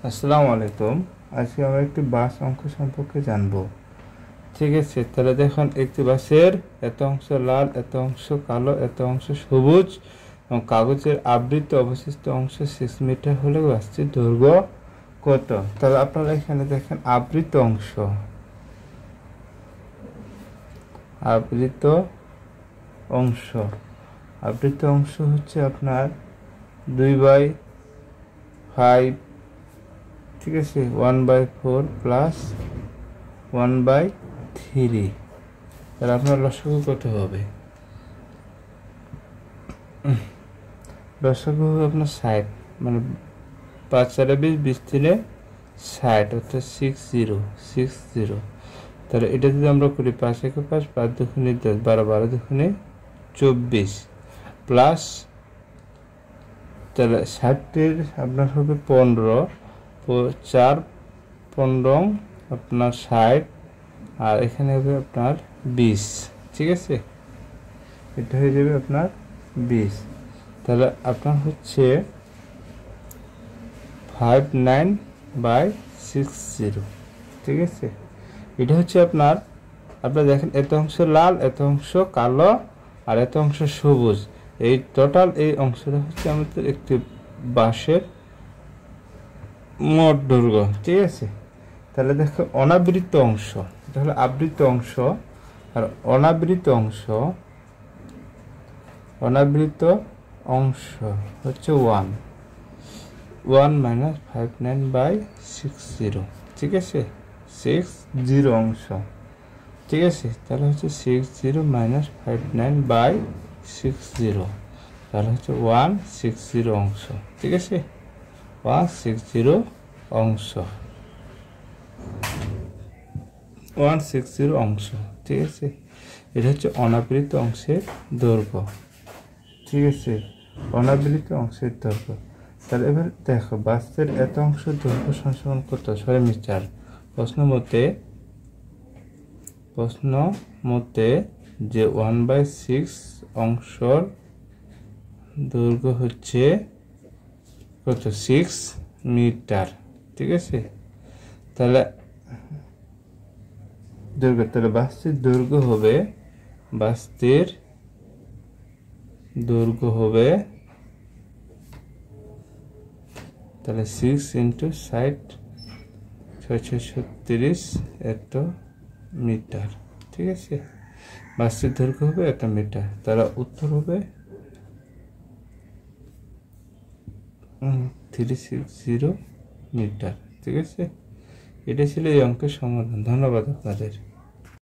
আসসালামু আলাইকুম। আজকে আমরা একটি বাস অঙ্ক সম্পর্কে জানব। ঠিক আছে, তাহলে দেখুন একটি বাসের এত অংশ লাল, এত অংশ কালো, এত অংশ সবুজ এবং কাগজের আবৃত অবশিষ্ট অংশ 6 মিটার হলে বাসটির দৈর্ঘ্য কত? তাহলে আপনারা এখানে দেখেন আবৃত অংশ আবৃত অংশ হচ্ছে আপনার 2/5, ঠিক আছে, 1/4 প্লাস 1/3। তাহলে আপনার লসাগু কত হবে? লসাগু হবে আপনার 60, মানে 5 4 20, 20 3 60, অর্থাৎ 60। তাহলে এটা যদি আমরা করি 5 1 5, 5 2 10, 12 12 2 24 প্লাস, তাহলে 60 আপনার হবে 15, 4 15 আপনার 60, আর এখানে হবে আপনার 20। ঠিক আছে, এটা হয়ে যাবে আপনার 20। তাহলে আপনার হচ্ছে 59/60। ঠিক আছে, এটা হচ্ছে আপনার দেখেন এত অংশ লাল, এত অংশ কালো আর এত অংশ সবুজ। এই টোটাল এই অংশটা হচ্ছে আমাদের একটি বাঁশের মোট দৈর্ঘ্য। ঠিক আছে, তাহলে দেখো অনাবৃত অংশ, এটা হলো আবৃত অংশ, আর অনাবৃত অংশ হচ্ছে 1 minus 59/60। ঠিক আছে, 60 অংশ। ঠিক আছে, তাহলে হচ্ছে 60 minus 59/60, তাহলে হচ্ছে 160 অংশ। ঠিক আছে, 160 অংশ, 160 অংশ। ঠিক আছে, এটা হচ্ছে অনাবৃত অংশের দৈর্ঘ্য। ঠিক আছে, অনাবৃত অংশের দৈর্ঘ্য। তাহলে এবার দেখো বাস্তের এত অংশ দৈর্ঘ্য সমান কত? 6 মিটার। প্রশ্ন মতে যে 1/6 অংশর দৈর্ঘ্য হচ্ছে কত? 6 মিটার। ঠিক আছে, তাহলে বাস্তির দৈর্ঘ্য হবে তাহলে 6 × 60, 636 এত মিটার। ঠিক আছে, বাস্তির দৈর্ঘ্য হবে এত মিটার। তাহলে উত্তর হবে 360 মিটার। ঠিক আছে, এটা ছিল এই অঙ্কের সমাধান। ধন্যবাদ আপনাদের।